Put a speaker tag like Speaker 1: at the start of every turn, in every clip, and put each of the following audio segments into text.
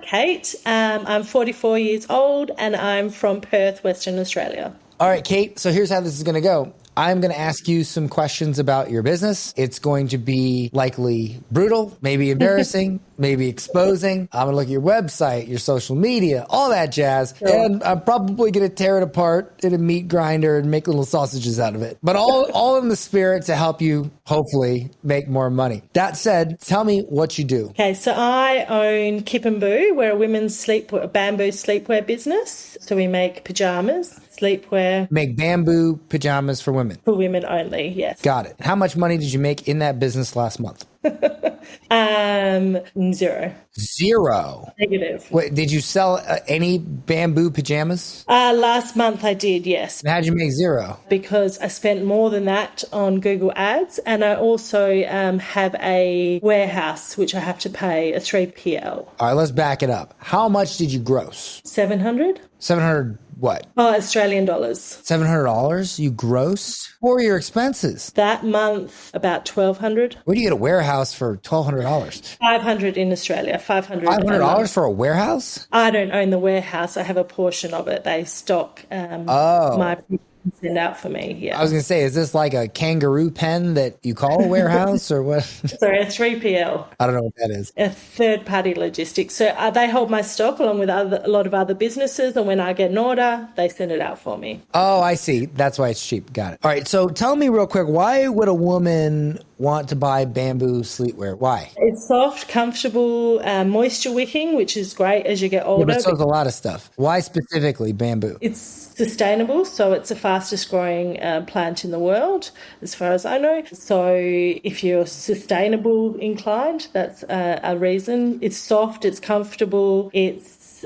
Speaker 1: Kate. I'm 44 years old and I'm from Perth, Western Australia.
Speaker 2: All right, Kate. So here's how this is going to go. I'm going to ask you some questions about your business. It's going to be likely brutal, maybe embarrassing, maybe exposing. I'm going to look at your website, your social media, all that jazz. Sure. And I'm probably going to tear it apart in a meat grinder and make little sausages out of it. But all in the spirit to help you hopefully make more money. That said, tell me what you do.
Speaker 1: Okay, so I own 𝐾𝐚𝐧. We're a women's bamboo sleepwear business. So we make pajamas, sleepwear.
Speaker 2: Make bamboo pajamas for women.
Speaker 1: For women only, yes.
Speaker 2: Got it. How much money did you make in that business last month?
Speaker 1: Zero.
Speaker 2: Zero?
Speaker 1: Negative.
Speaker 2: Wait, did you sell any bamboo pajamas?
Speaker 1: Last month I did, yes.
Speaker 2: And how'd you make zero?
Speaker 1: Because I spent more than that on Google Ads, and I also have a warehouse which I have to pay a 3PL.
Speaker 2: All right, let's back it up. How much did you gross?
Speaker 1: 700.
Speaker 2: 700 what?
Speaker 1: Oh, Australian dollars.
Speaker 2: $700 you grossed? What were your expenses?
Speaker 1: That month, about 1,200.
Speaker 2: Where do you get a warehouse for $1,200?
Speaker 1: 500 in Australia, 500.
Speaker 2: $500 for a warehouse?
Speaker 1: I don't own the warehouse. I have a portion of it. They stock my send out for me. Yeah.
Speaker 2: I was going to say, is this like a kangaroo pen that you call a warehouse or what?
Speaker 1: Sorry, a 3PL.
Speaker 2: I don't know what that is.
Speaker 1: A third-party logistics. So they hold my stock along with a lot of other businesses, and when I get an order, they send it out for me.
Speaker 2: Oh, I see. That's why it's cheap. Got it. All right. So tell me real quick, why would a woman want to buy bamboo sleepwear? Why?
Speaker 1: It's soft, comfortable, moisture wicking, which is great as you get older.
Speaker 2: Yeah, but so there's a lot of stuff. Why specifically bamboo?
Speaker 1: It's sustainable, so it's the fastest growing plant in the world, as far as I know. So if you're sustainable inclined, that's a reason. It's soft, it's comfortable, it's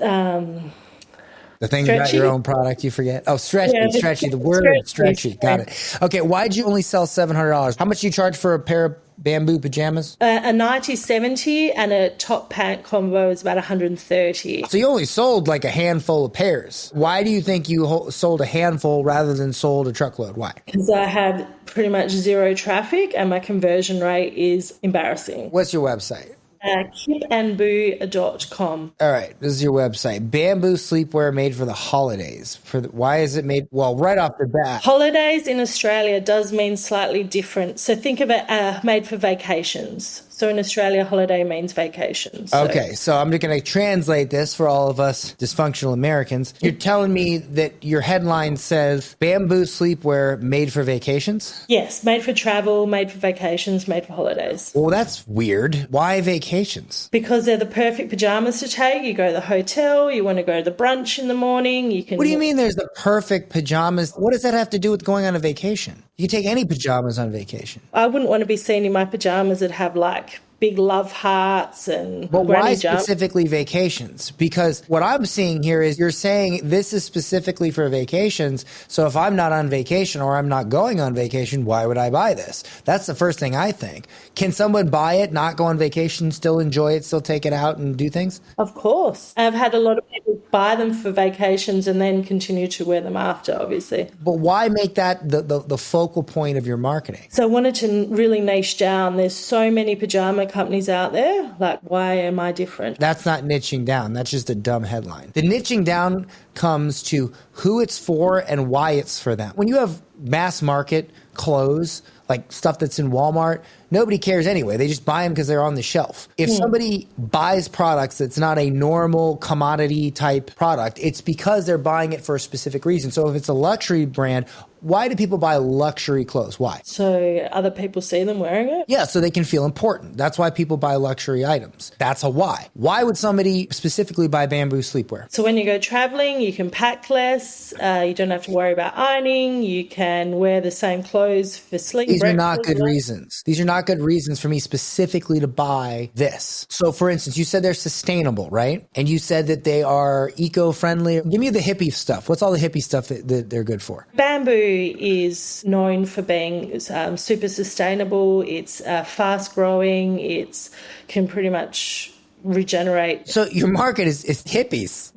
Speaker 2: the thing
Speaker 1: stretchy.
Speaker 2: About your own product you forget. Oh, stretchy,
Speaker 1: yeah,
Speaker 2: stretchy. The word stretchy. Got it. Okay, why'd you only sell $700? How much do you charge for a pair of bamboo pajamas?
Speaker 1: A nightie 70 and a top pant combo is about 130.
Speaker 2: So you only sold like a handful of pairs. Why do you think you sold a handful rather than sold a truckload? Why?
Speaker 1: Because I had pretty much zero traffic and my conversion rate is embarrassing.
Speaker 2: What's your website?
Speaker 1: 𝐾𝐚𝐧.com.
Speaker 2: All right, this is your website. Bamboo sleepwear made for the holidays. Why is it made? Well, right off the bat.
Speaker 1: Holidays in Australia does mean slightly different. So think of it made for vacations. So in Australia, holiday means vacation.
Speaker 2: Okay, so I'm just going to translate this for all of us dysfunctional Americans. You're telling me that your headline says bamboo sleepwear made for vacations?
Speaker 1: Yes, made for travel, made for vacations, made for holidays.
Speaker 2: Well, that's weird. Why vacations?
Speaker 1: Because they're the perfect pajamas to take. You go to the hotel, you want to go to the brunch in the morning. You can.
Speaker 2: What do you mean there's the perfect pajamas? What does that have to do with going on a vacation? You can take any pajamas on vacation.
Speaker 1: I wouldn't want to be seen in my pajamas that have like big love hearts and
Speaker 2: but why specifically vacations? Because what I'm seeing here is you're saying this is specifically for vacations. So if I'm not on vacation or I'm not going on vacation, why would I buy this? That's the first thing I think. Can someone buy it, not go on vacation, still enjoy it, still take it out and do things?
Speaker 1: Of course. I've had a lot of people buy them for vacations and then continue to wear them after, obviously.
Speaker 2: But why make that the focal point of your marketing?
Speaker 1: So I wanted to really niche down. There's so many pajama companies out there. Like, why am I different?
Speaker 2: That's not niching down. That's just a dumb headline. The niching down comes to who it's for and why it's for them. When you have mass market clothes, like stuff that's in Walmart, nobody cares anyway. They just buy them because they're on the shelf. If somebody buys products that's not a normal commodity type product, it's because they're buying it for a specific reason. So if it's a luxury brand, why do people buy luxury clothes? Why?
Speaker 1: So other people see them wearing it?
Speaker 2: Yeah, so they can feel important. That's why people buy luxury items. That's a why. Why would somebody specifically buy bamboo sleepwear?
Speaker 1: So when you go traveling, you can pack less. You don't have to worry about ironing. You can wear the same clothes for sleep.
Speaker 2: These are not good reasons. These are not good reasons for me specifically to buy this. So for instance, you said they're sustainable, right? And you said that they are eco-friendly. Give me the hippie stuff. What's all the hippie stuff that they're good for?
Speaker 1: Bamboo is known for being super sustainable. It's fast growing. It's can pretty much regenerate.
Speaker 2: So your market is hippies.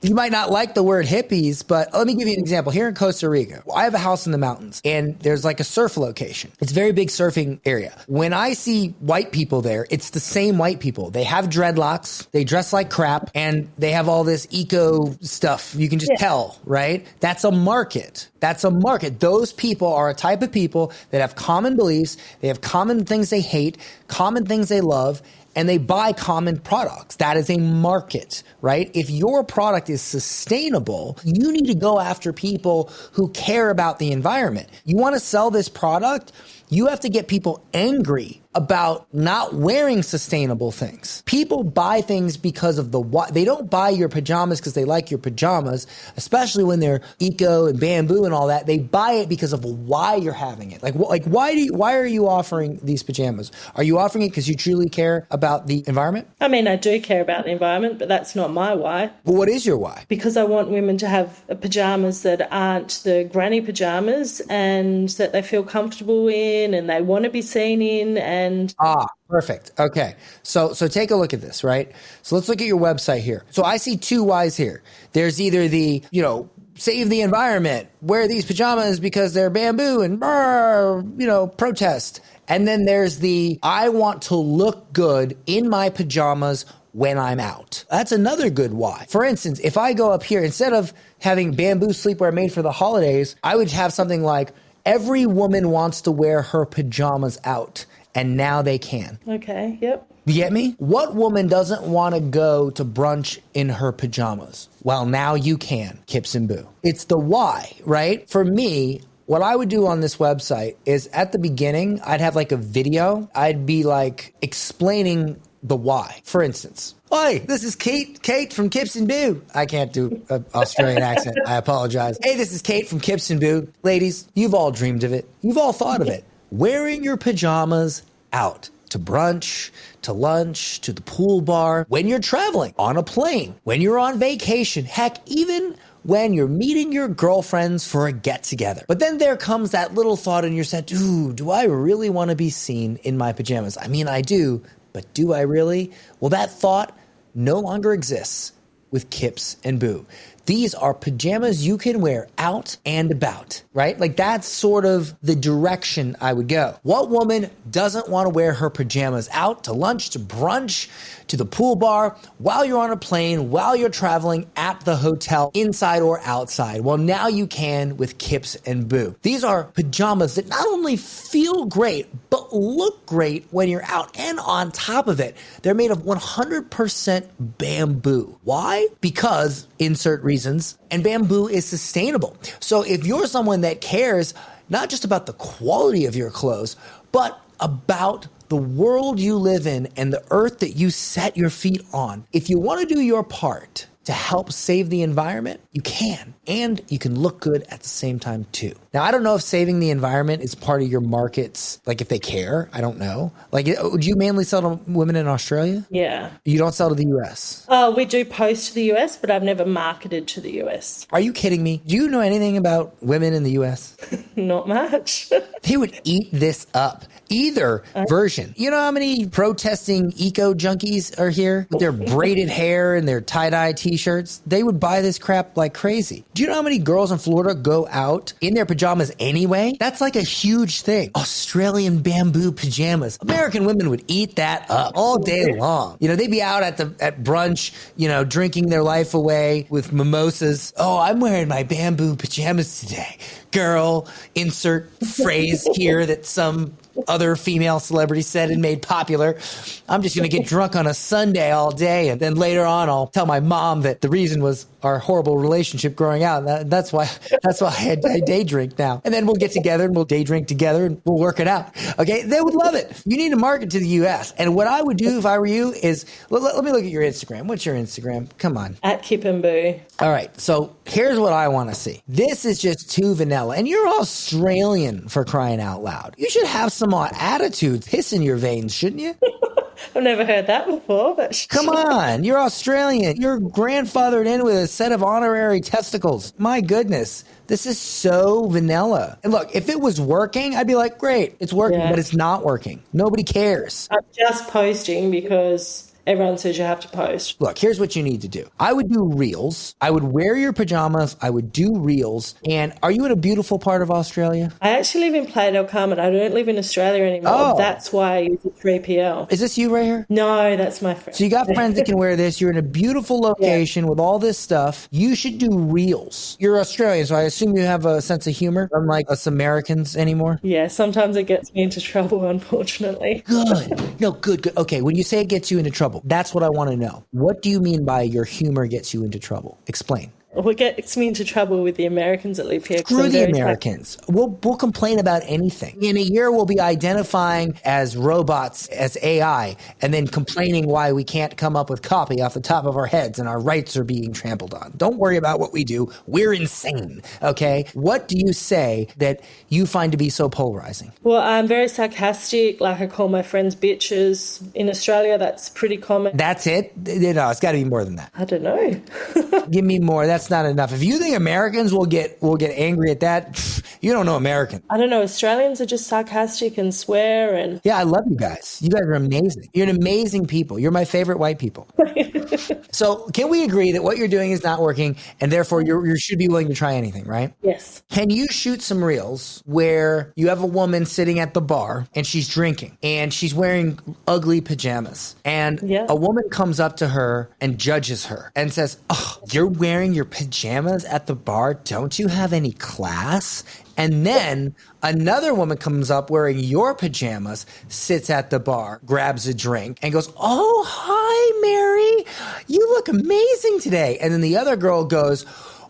Speaker 2: You might not like the word hippies, but let me give you an example. Here in Costa Rica, I have a house in the mountains and there's like a surf location. It's a very big surfing area. When I see white people there, it's the same white people. They have dreadlocks, they dress like crap, and they have all this eco stuff. You can just tell, right? That's a market. That's a market. Those people are a type of people that have common beliefs. They have common things they hate, common things they love, and they buy common products. That is a market, right? If your product is sustainable, you need to go after people who care about the environment. You want to sell this product, you have to get people angry about not wearing sustainable things. People buy things because of the why. They don't buy your pajamas because they like your pajamas, especially when they're eco and bamboo and all that. They buy it because of why you're having it. Like why are you offering these pajamas? Are you offering it because you truly care about the environment?
Speaker 1: I mean, I do care about the environment, but that's not my why.
Speaker 2: Well, what is your why?
Speaker 1: Because I want women to have pajamas that aren't the granny pajamas and that they feel comfortable in and they want to be seen in. And
Speaker 2: perfect. Okay. So take a look at this, right? So let's look at your website here. So I see two whys here. There's either the, save the environment, wear these pajamas because they're bamboo and, protest. And then there's the, I want to look good in my pajamas when I'm out. That's another good why. For instance, if I go up here, instead of having bamboo sleepwear made for the holidays, I would have something like, every woman wants to wear her pajamas out, and now they can.
Speaker 1: Okay, yep.
Speaker 2: You get me? What woman doesn't want to go to brunch in her pajamas? Well, now you can, Kips and Boo. It's the why, right? For me, what I would do on this website is at the beginning, I'd have like a video. I'd be like explaining the why. For instance, hi, this is Kate from Kips and Boo. I can't do an Australian accent. I apologize. Hey, this is Kate from Kips and Boo. Ladies, you've all dreamed of it. You've all thought of it. Wearing your pajamas out to brunch, to lunch, to the pool bar, when you're traveling, on a plane, when you're on vacation, heck, even when you're meeting your girlfriends for a get-together. But then there comes that little thought in your head, ooh, do I really want to be seen in my pajamas? I mean, I do, but do I really? Well, that thought no longer exists with Kips and Boo. These are pajamas you can wear out and about, right? Like that's sort of the direction I would go. What woman doesn't want to wear her pajamas out to lunch, to brunch, to the pool bar, while you're on a plane, while you're traveling, at the hotel, inside or outside? Well, now you can with Kips and Boo. These are pajamas that not only feel great, but look great when you're out. And on top of it, they're made of 100% bamboo. Why? Because, insert reasons, and bamboo is sustainable. So if you're someone that cares not just about the quality of your clothes, but about the world you live in and the earth that you set your feet on, if you want to do your part to help save the environment, you can. And you can look good at the same time too. Now, I don't know if saving the environment is part of your markets, like if they care, I don't know. Like, do you mainly sell to women in Australia?
Speaker 1: Yeah.
Speaker 2: You don't sell to the US?
Speaker 1: We do post to the US, but I've never marketed to the US.
Speaker 2: Are you kidding me? Do you know anything about women in the US?
Speaker 1: Not much.
Speaker 2: They would eat this up. Either version. You know how many protesting eco junkies are here with their braided hair and their tie-dye t-shirts? They would buy this crap like crazy. Do you know how many girls in Florida go out in their pajamas anyway? That's like a huge thing. Australian bamboo pajamas. American women would eat that up all day long. They'd be out at brunch, drinking their life away with mimosas. Oh, I'm wearing my bamboo pajamas today. Girl, insert phrase here that some other female celebrity said and made popular. I'm just going to get drunk on a Sunday all day, and then later on I'll tell my mom that the reason was our horrible relationship growing out. And that's why I day drink now. And then we'll get together and we'll day drink together and we'll work it out. Okay, they would love it. You need to market to the U.S. And what I would do if I were you is let me look at your Instagram. What's your Instagram? Come on.
Speaker 1: At Kip and Boo.
Speaker 2: All right, so here's what I want to see. This is just too vanilla, and you're Australian, for crying out loud. You should have some attitude, piss in your veins, shouldn't you?
Speaker 1: I've never heard that before, but
Speaker 2: come on, you're Australian. You're grandfathered in with a set of honorary testicles. My goodness, this is so vanilla. And look, if it was working, I'd be like, great, it's working, but it's not working. Nobody cares.
Speaker 1: I'm just posting because everyone says you have to post.
Speaker 2: Look, here's what you need to do. I would do reels. I would wear your pajamas. I would do reels. And are you in a beautiful part of Australia?
Speaker 1: I actually live in Playa del Carmen. I don't live in Australia anymore.
Speaker 2: Oh.
Speaker 1: That's why I use a 3PL.
Speaker 2: Is this you right here?
Speaker 1: No, that's my friend.
Speaker 2: So you got friends that can wear this. You're in a beautiful location with all this stuff. You should do reels. You're Australian, so I assume you have a sense of humor, unlike us Americans anymore.
Speaker 1: Yeah, sometimes it gets me into trouble, unfortunately.
Speaker 2: Good. No, good. Okay, when you say it gets you into trouble, that's what I want to know. What do you mean by your humor gets you into trouble? Explain.
Speaker 1: What gets me into trouble with the Americans that live here?
Speaker 2: Screw the Americans. We'll complain about anything. In a year, we'll be identifying as robots, as AI, and then complaining why we can't come up with copy off the top of our heads and our rights are being trampled on. Don't worry about what we do. We're insane, okay? What do you say that you find to be so polarizing?
Speaker 1: Well, I'm very sarcastic. Like, I call my friends bitches. In Australia, that's pretty common.
Speaker 2: That's it? No, it's got to be more than that.
Speaker 1: I don't know.
Speaker 2: Give me more. That's not enough. If you think Americans will get angry at that, you don't know American.
Speaker 1: I don't know. Australians are just sarcastic and swear and...
Speaker 2: Yeah, I love you guys. You guys are amazing. You're an amazing people. You're my favorite white people. So can we agree that what you're doing is not working and therefore you should be willing to try anything, right?
Speaker 1: Yes.
Speaker 2: Can you shoot some reels where you have a woman sitting at the bar and she's drinking and she's wearing ugly pajamas and a woman comes up to her and judges her and says, "Oh, you're wearing your pajamas at the bar? Don't you have any class?" And then another woman comes up wearing your pajamas, sits at the bar, grabs a drink, and goes, "Oh, hi, Mary. You look amazing today." And then the other girl goes,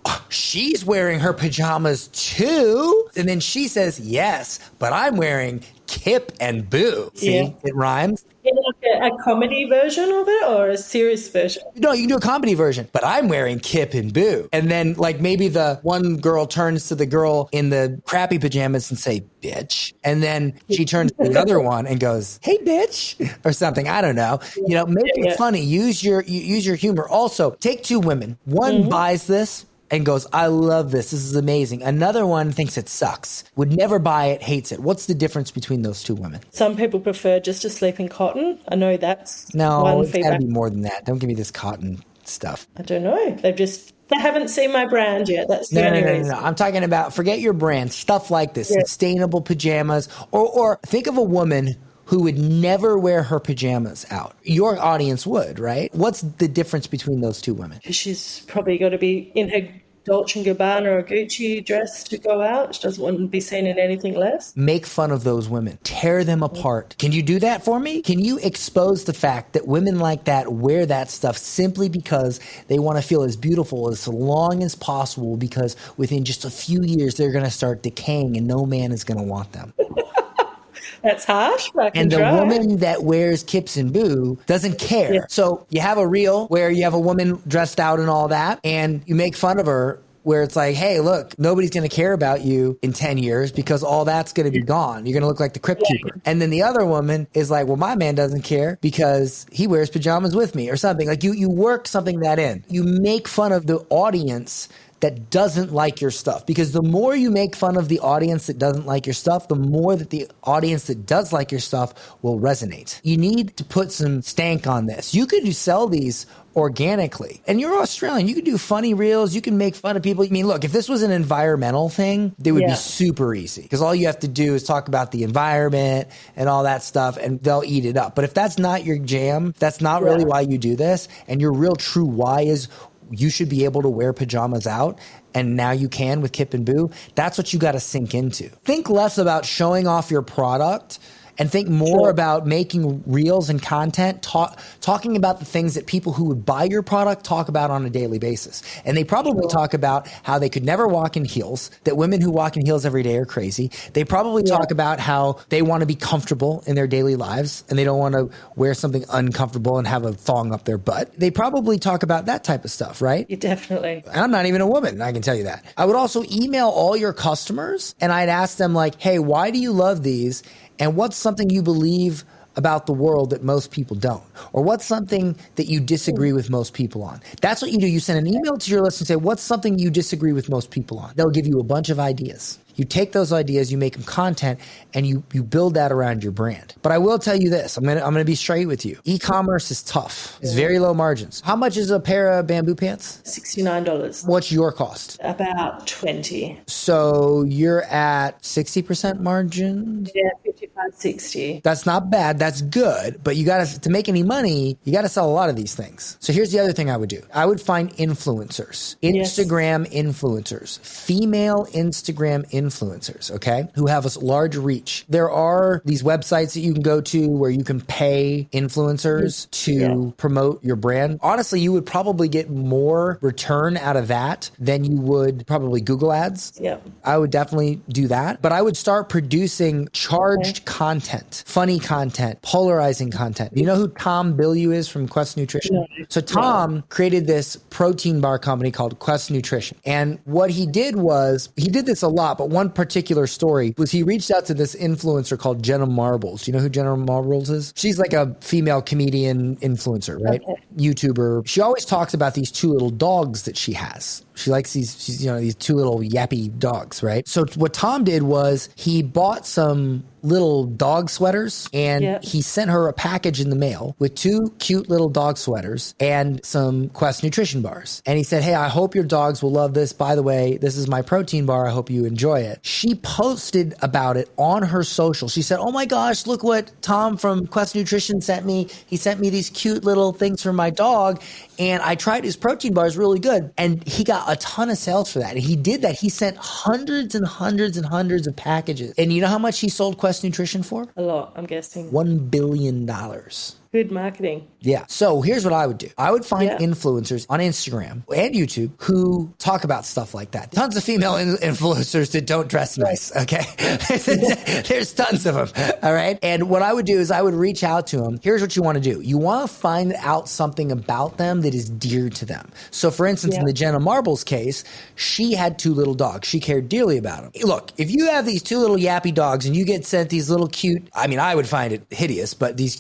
Speaker 2: "Oh, she's wearing her pajamas too." And then she says, "Yes, but I'm wearing Kip and Boo." See, it rhymes.
Speaker 1: Is it like a comedy version of it or a serious version?
Speaker 2: No, you can do a comedy version, but I'm wearing Kip and Boo. And then like maybe the one girl turns to the girl in the crappy pajamas and say, "Bitch." And then she turns to the other one and goes, "Hey, bitch," or something. I don't know. You know, make it funny. Use your humor. Also, take two women. One buys this and goes, "I love this. This is amazing." Another one thinks it sucks, would never buy it, hates it. What's the difference between those two women?
Speaker 1: Some people prefer just to sleep in cotton. I know that's one
Speaker 2: it's
Speaker 1: feedback.
Speaker 2: got to be more than that. Don't give me this cotton stuff.
Speaker 1: I don't know. They haven't seen my brand yet. That's the only reason.
Speaker 2: No. I'm talking about, forget your brand, stuff like this, sustainable pajamas, or think of a woman who would never wear her pajamas out. Your audience would, right? What's the difference between those two women?
Speaker 1: She's probably got to be in her Dolce & Gabbana or Gucci dress to go out. She doesn't want to be seen in anything less.
Speaker 2: Make fun of those women. Tear them apart. Can you do that for me? Can you expose the fact that women like that wear that stuff simply because they want to feel as beautiful as long as possible, because within just a few years they're going to start decaying and no man is going to want them?
Speaker 1: That's harsh, but I can
Speaker 2: And the
Speaker 1: try.
Speaker 2: woman that wears Kips and Boo doesn't care.
Speaker 1: Yeah.
Speaker 2: So you have a reel where you have a woman dressed out and all that, and you make fun of her, where it's like, "Hey, look, nobody's going to care about you in 10 years because all that's going to be gone. You're going to look like the Crypt Keeper." And then the other woman is like, "Well, my man doesn't care because he wears pajamas with me," or something. Like you work something that in. You make fun of the audience that doesn't like your stuff, because the more you make fun of the audience that doesn't like your stuff, the more that the audience that does like your stuff will resonate. You need to put some stank on this. You could sell these organically, and you're Australian. You can do funny reels. You can make fun of people. I mean, look, if this was an environmental thing, it would be super easy, because all you have to do is talk about the environment and all that stuff, and they'll eat it up. But if that's not your jam, that's not really why you do this, and your real true why is you should be able to wear pajamas out, and now you can with Kip and Boo, that's what you got to sink into. Think less about showing off your product and think more about making reels and content, talking about the things that people who would buy your product talk about on a daily basis. And they probably talk about how they could never walk in heels, that women who walk in heels every day are crazy. They probably talk about how they want to be comfortable in their daily lives and they don't want to wear something uncomfortable and have a thong up their butt. They probably talk about that type of stuff, right?
Speaker 1: Yeah, definitely.
Speaker 2: And I'm not even a woman, I can tell you that. I would also email all your customers and I'd ask them like, "Hey, why do you love these? And what's something you believe about the world that most people don't? Or what's something that you disagree with most people on?" That's what you do. You send an email to your list and say, "What's something you disagree with most people on?" They'll give you a bunch of ideas. You take those ideas, you make them content, and you build that around your brand. But I will tell you this, I'm gonna be straight with you. E-commerce is tough. It's very low margins. How much is a pair of bamboo pants?
Speaker 1: $69.
Speaker 2: What's your cost?
Speaker 1: About 20.
Speaker 2: So you're at 60% margin?
Speaker 1: Yeah, 55, 60.
Speaker 2: That's not bad. That's good. But to make any money, you got to sell a lot of these things. So here's the other thing I would do. I would find influencers, Instagram influencers, female Instagram influencers, okay, who have a large reach. There are these websites that you can go to where you can pay influencers to promote your brand. Honestly, you would probably get more return out of that than you would probably Google ads.
Speaker 1: Yeah.
Speaker 2: I would definitely do that. But I would start producing charged content, funny content, polarizing content. You know who Tom Bilyeu is from Quest Nutrition?
Speaker 1: No.
Speaker 2: So Tom created this protein bar company called Quest Nutrition. And what he did was, he did this a lot, but one particular story was he reached out to this influencer called Jenna Marbles. Do you know who Jenna Marbles is? She's like a female comedian influencer, right? Okay. YouTuber. She always talks about these two little dogs that she has. She likes these two little yappy dogs, right? So what Tom did was he bought some little dog sweaters and he sent her a package in the mail with 2 cute little dog sweaters and some Quest nutrition bars. And he said, hey, I hope your dogs will love this. By the way, this is my protein bar. I hope you enjoy it. She posted about it on her social. She said, oh my gosh, look what Tom from Quest Nutrition sent me. He sent me these cute little things for my dog. And I tried his protein bars, really good. And he got a ton of sales for that. And he did that. He sent hundreds and hundreds and hundreds of packages. And you know how much he sold Quest Nutrition for?
Speaker 1: A lot, I'm guessing.
Speaker 2: $1 billion.
Speaker 1: Good marketing.
Speaker 2: Yeah. So here's what I would do. I would find influencers on Instagram and YouTube who talk about stuff like that. Tons of female influencers that don't dress nice. Okay. There's tons of them. All right. And what I would do is I would reach out to them. Here's what you want to do. You want to find out something about them that is dear to them. So for instance, in the Jenna Marbles case, she had 2 little dogs. She cared dearly about them. Look, if you have these 2 little yappy dogs and you get sent these little cute, I mean, I would find it hideous, but these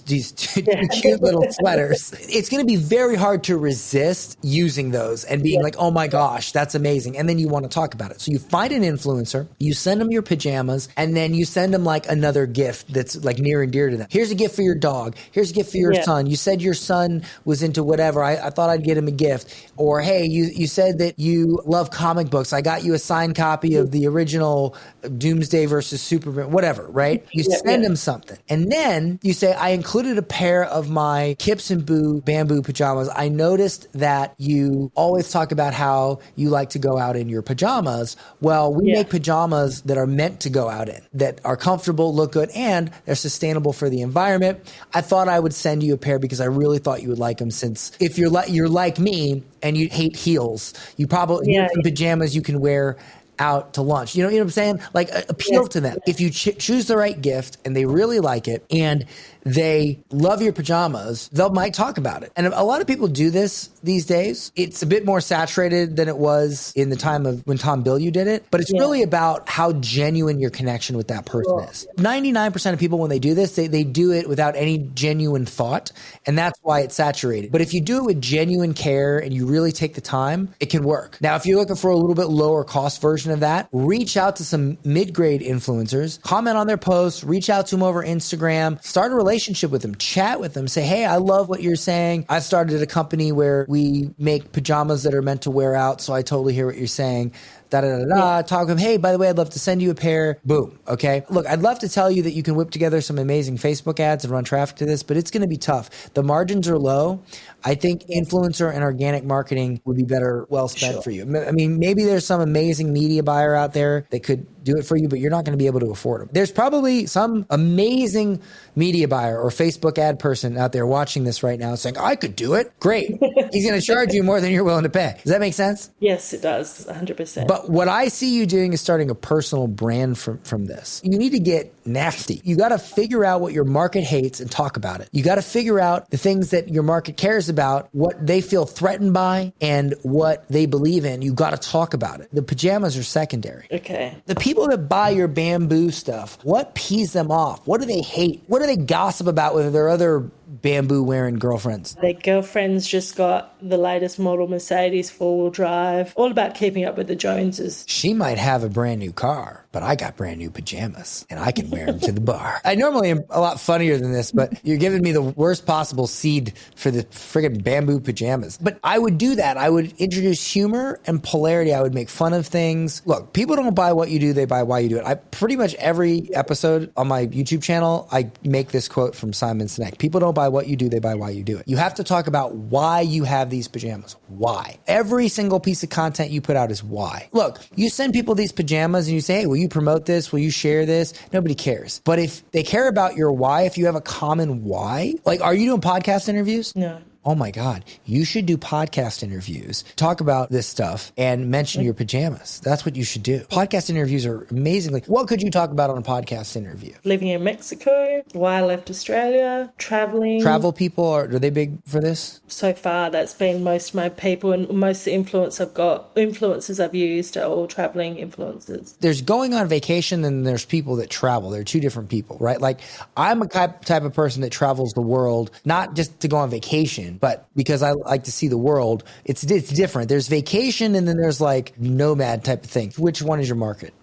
Speaker 2: cute little sweaters, it's going to be very hard to resist using those and being like, oh my gosh, that's amazing. And then you want to talk about it. So you find an influencer, you send them your pajamas, and then you send them like another gift that's like near and dear to them. Here's a gift for your dog. Here's a gift for your son. You said your son was into whatever. I thought I'd get him a gift. Or, hey, you said that you love comic books. I got you a signed copy of the original Doomsday versus Superman, whatever, right? You send them something. And then you say, I included a pair of my 𝐾𝐚𝐧 bamboo pajamas. I noticed that you always talk about how you like to go out in your pajamas. Well, we make pajamas that are meant to go out in, that are comfortable, look good, and they're sustainable for the environment. I thought I would send you a pair because I really thought you would like them, since if you're like me and you hate heels, you probably need some pajamas you can wear out to lunch. You know what I'm saying? Like, appeal to them. If you choose the right gift and they really like it and they love your pajamas, they might talk about it. And a lot of people do this these days. It's a bit more saturated than it was in the time of when Tom Bilyeu did it, but it's really about how genuine your connection with that person is. 99% of people, when they do this, they do it without any genuine thought, and that's why it's saturated. But if you do it with genuine care and you really take the time, it can work. Now, if you're looking for a little bit lower cost version of that, reach out to some mid-grade influencers, comment on their posts, reach out to them over Instagram, start a relationship with them, chat with them, say, hey, I love what you're saying. I started a company where we make pajamas that are meant to wear out, so I totally hear what you're saying. Talk to them. Hey, by the way, I'd love to send you a pair. Boom. Okay. Look, I'd love to tell you that you can whip together some amazing Facebook ads and run traffic to this, but it's going to be tough. The margins are low. I think influencer and organic marketing would be better, well spent for you. I mean, maybe there's some amazing media buyer out there that could do it for you, but you're not going to be able to afford them. There's probably some amazing media buyer or Facebook ad person out there watching this right now saying, I could do it. Great. He's going to charge you more than you're willing to pay. Does that make sense?
Speaker 1: Yes, it does. 100%.
Speaker 2: But what I see you doing is starting a personal brand from this. You need to get nasty. You got to figure out what your market hates and talk about it. You got to figure out the things that your market cares about, what they feel threatened by, and what they believe in. You got to talk about it. The pajamas are secondary.
Speaker 1: Okay.
Speaker 2: The people that buy your bamboo stuff, what pees them off? What do they hate? What do they gossip about with their other bamboo wearing girlfriends?
Speaker 1: Their girlfriends just got the latest model Mercedes 4-wheel drive, all about keeping up with the Joneses.
Speaker 2: She might have a brand new car, but I got brand new pajamas and I can wear them to the bar. I normally am a lot funnier than this, but you're giving me the worst possible seed for the friggin' bamboo pajamas. But I would do that. I would introduce humor and polarity. I would make fun of things. Look, people don't buy what you do, they buy why you do it. I pretty much every episode on my YouTube channel, I make this quote from Simon Sinek. People don't buy what you do, they buy why you do it. You have to talk about why you have these pajamas. Why? Every single piece of content you put out is why. Look, you send people these pajamas and you say, hey, will you promote this? Will you share this? Nobody cares. But if they care about your why, if you have a common why, like, are you doing podcast interviews?
Speaker 1: No.
Speaker 2: Oh my God, you should do podcast interviews, talk about this stuff and mention your pajamas. That's what you should do. Podcast interviews are amazingly. What could you talk about on a podcast interview?
Speaker 1: Living in Mexico, why I left Australia, traveling.
Speaker 2: Travel people, are they big for this?
Speaker 1: So far, that's been most of my people, and most of the influencers I've used are all traveling influencers.
Speaker 2: There's going on vacation and there's people that travel. They're two different people, right? Like, I'm a type of person that travels the world, not just to go on vacation, but because I like to see the world. It's different. There's vacation and then there's like nomad type of thing. Which one is your market?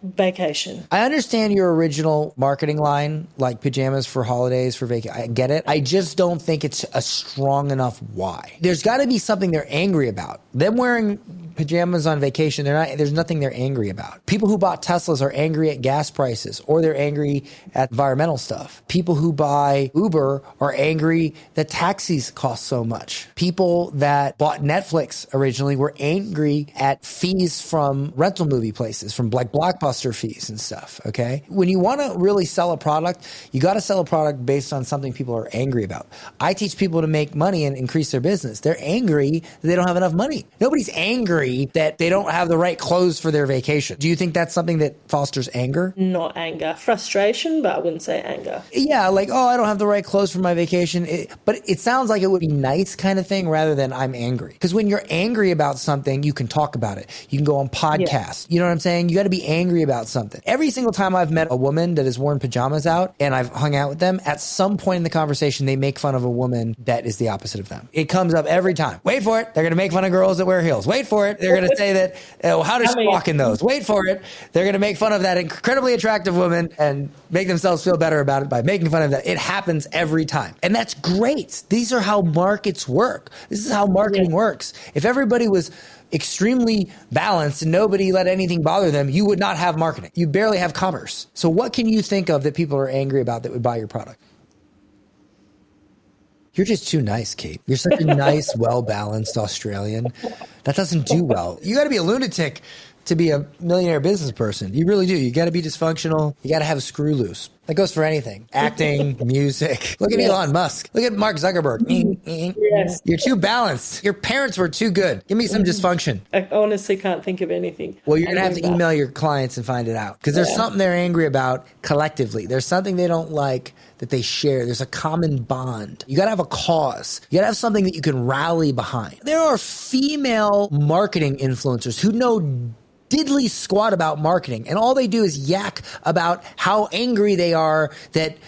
Speaker 1: Vacation.
Speaker 2: I understand your original marketing line, like pajamas for holidays, for vacation. I get it. I just don't think it's a strong enough why. There's got to be something they're angry about. Them wearing pajamas on vacation, there's nothing they're angry about. People who bought Teslas are angry at gas prices, or they're angry at environmental stuff. People who buy Uber are angry that taxis cost so much. People that bought Netflix originally were angry at fees from rental movie places, from like Blockbuster fees and stuff, okay? When you want to really sell a product, you got to sell a product based on something people are angry about. I teach people to make money and increase their business. They're angry that they don't have enough money. Nobody's angry that they don't have the right clothes for their vacation. Do you think that's something that fosters anger?
Speaker 1: Not anger. Frustration, but I wouldn't say anger.
Speaker 2: Yeah, like, oh, I don't have the right clothes for my vacation. But it sounds like it would be nice kind of thing rather than I'm angry. Because when you're angry about something, you can talk about it. You can go on podcasts. Yeah. You know what I'm saying? You got to be angry about something. Every single time I've met a woman that has worn pajamas out and I've hung out with them, at some point in the conversation, they make fun of a woman that is the opposite of them. It comes up every time. Wait for it. They're going to make fun of girls that wear heels. Wait for it. They're going to say that, how does she walk in those? Wait for it. They're going to make fun of that incredibly attractive woman and make themselves feel better about it by making fun of that. It happens every time. And that's great. These are how markets work. This is how marketing works. If everybody was extremely balanced and nobody let anything bother them, you would not have marketing. You barely have commerce. So what can you think of that people are angry about that would buy your product? You're just too nice, Kate. You're such a nice, well-balanced Australian. That doesn't do well. You got to be a lunatic to be a millionaire business person. You really do. You got to be dysfunctional. You got to have a screw loose. That goes for anything. Acting, music. Look at Elon Musk. Look at Mark Zuckerberg. Yes. You're too balanced. Your parents were too good. Give me some dysfunction.
Speaker 1: I honestly can't think of anything.
Speaker 2: Well, you're going to have to email your clients and find it out. Because there's something they're angry about collectively. There's something they don't like that they share. There's a common bond. You got to have a cause. You got to have something that you can rally behind. There are female marketing influencers who know diddly squat about marketing, and all they do is yak about how angry they are that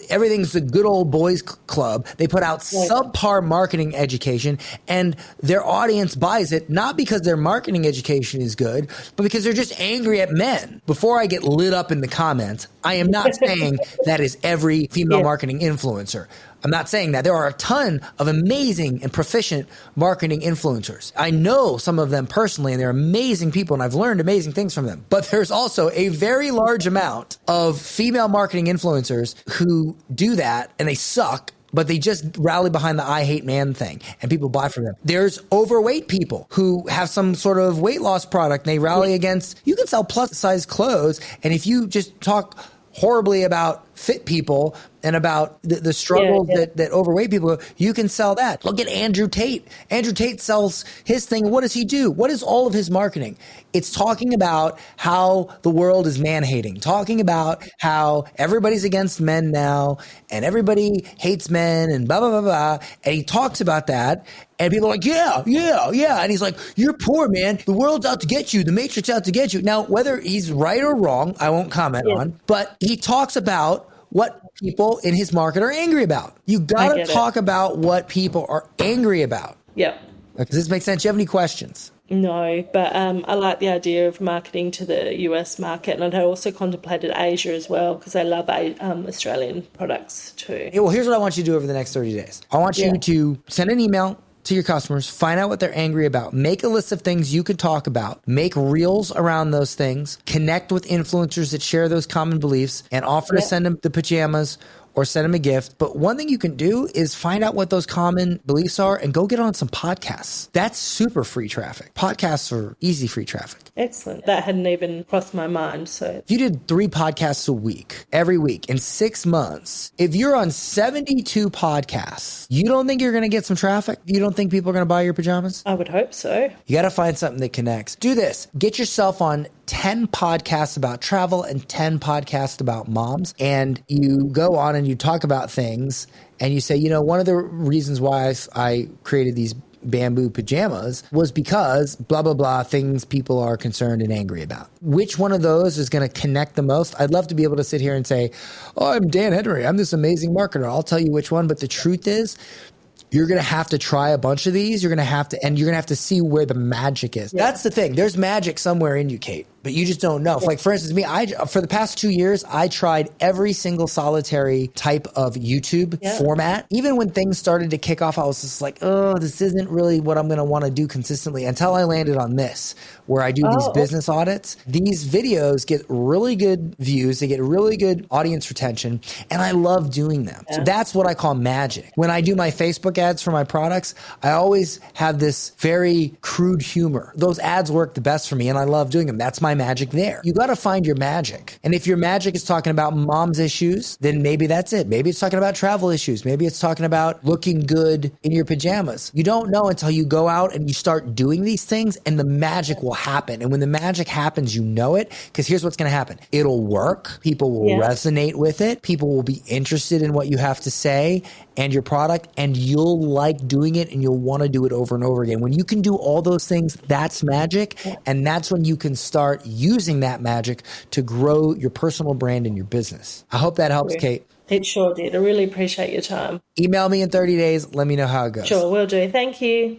Speaker 2: everything's the good old boys club. They put out subpar marketing education, and their audience buys it, not because their marketing education is good, but because they're just angry at men. Before I get lit up in the comments, I am not saying that is every female marketing influencer. I'm not saying that. There are a ton of amazing and proficient marketing influencers. I know some of them personally, and they're amazing people, and I've learned amazing things from them. But there's also a very large amount of female marketing influencers who do that, and they suck, but they just rally behind the I hate man thing, and people buy from them. There's overweight people who have some sort of weight loss product, and they rally against, you can sell plus size clothes, and if you just talk horribly about fit people, and about the struggles that overweight people go, you can sell that. Look at Andrew Tate. Andrew Tate sells his thing. What does he do? What is all of his marketing? It's talking about how the world is man-hating, talking about how everybody's against men now and everybody hates men and blah, blah, blah, blah. And he talks about that. And people are like, yeah. And he's like, you're poor, man. The world's out to get you. The Matrix out to get you. Now, whether he's right or wrong, I won't comment on, but he talks about what people in his market are angry about. You got to talk about what people are angry about.
Speaker 1: Yep.
Speaker 2: Does this make sense? Do you have any questions?
Speaker 1: No, but I like the idea of marketing to the US market, and I also contemplated Asia as well because I love Australian products too.
Speaker 2: Well, here's what I want you to do over the next 30 days. I want you to send an email to your customers, find out what they're angry about, make a list of things you could talk about, make reels around those things, connect with influencers that share those common beliefs, and offer to send them the pajamas or send them a gift. But one thing you can do is find out what those common beliefs are and go get on some podcasts. That's super free traffic. Podcasts are easy free traffic.
Speaker 1: Excellent. That hadn't even crossed my mind. So
Speaker 2: if you did 3 podcasts a week, every week in 6 months, if you're on 72 podcasts, you don't think you're going to get some traffic? You don't think people are going to buy your pajamas?
Speaker 1: I would hope so.
Speaker 2: You got to find something that connects. Do this. Get yourself on 10 podcasts about travel and 10 podcasts about moms. And you go on and you talk about things and you say, you know, one of the reasons why I created these bamboo pajamas was because blah, blah, blah, things people are concerned and angry about. Which one of those is going to connect the most? I'd love to be able to sit here and say, oh, I'm Dan Henry. I'm this amazing marketer. I'll tell you which one. But the truth is, you're going to have to try a bunch of these. You're going to have to see where the magic is. Yeah. That's the thing. There's magic somewhere in you, Kate, but you just don't know. Like, for instance, me, for the past 2 years, I tried every single solitary type of YouTube format. Even when things started to kick off, I was just like, oh, this isn't really what I'm going to want to do consistently, until I landed on this, where I do these business audits. These videos get really good views. They get really good audience retention, and I love doing them. Yeah. So that's what I call magic. When I do my Facebook ads for my products, I always have this very crude humor. Those ads work the best for me, and I love doing them. That's my magic there. You got to find your magic. And if your magic is talking about mom's issues, then maybe that's it. Maybe it's talking about travel issues. Maybe it's talking about looking good in your pajamas. You don't know until you go out and you start doing these things, and the magic will happen. And when the magic happens, you know it, because here's what's going to happen. It'll work. People will resonate with it. People will be interested in what you have to say and your product, and you'll like doing it, and you'll want to do it over and over again. When you can do all those things, that's magic. And that's when you can start using that magic to grow your personal brand and your business. I hope that helps, Kate.
Speaker 1: It sure did. I really appreciate your time.
Speaker 2: Email me in 30 days. Let me know how it goes.
Speaker 1: Sure, will do. Thank you.